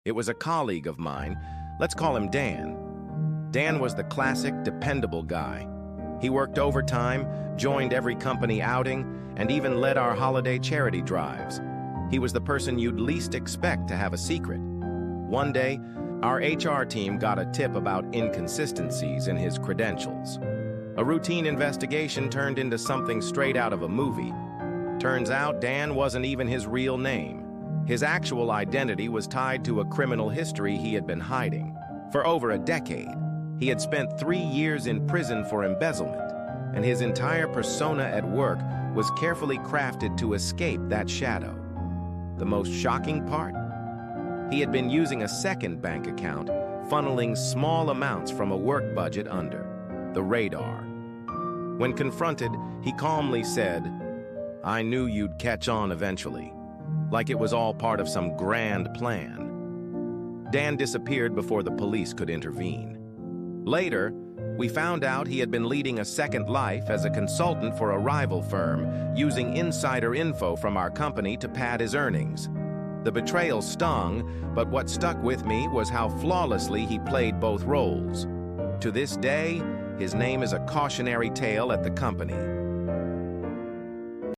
It was a colleague of mine. Let's call him Dan. Dan was the classic, dependable guy. He worked overtime, joined every company outing, and even led our holiday charity drives. He was the person you'd least expect to have a secret. One day, our HR team got a tip about inconsistencies in his credentials. A routine investigation turned into something straight out of a movie. Turns out Dan wasn't even his real name. His actual identity was tied to a criminal history he had been hiding. For over a decade, he had spent 3 years in prison for embezzlement, and his entire persona at work was carefully crafted to escape that shadow. The most shocking part? He had been using a second bank account, funneling small amounts from a work budget under the radar. When confronted, he calmly said, "I knew you'd catch on eventually," like it was all part of some grand plan. Dan disappeared before the police could intervene. Later, we found out he had been leading a second life as a consultant for a rival firm, using insider info from our company to pad his earnings. The betrayal stung, but what stuck with me was how flawlessly he played both roles. To this day, his name is a cautionary tale at the company.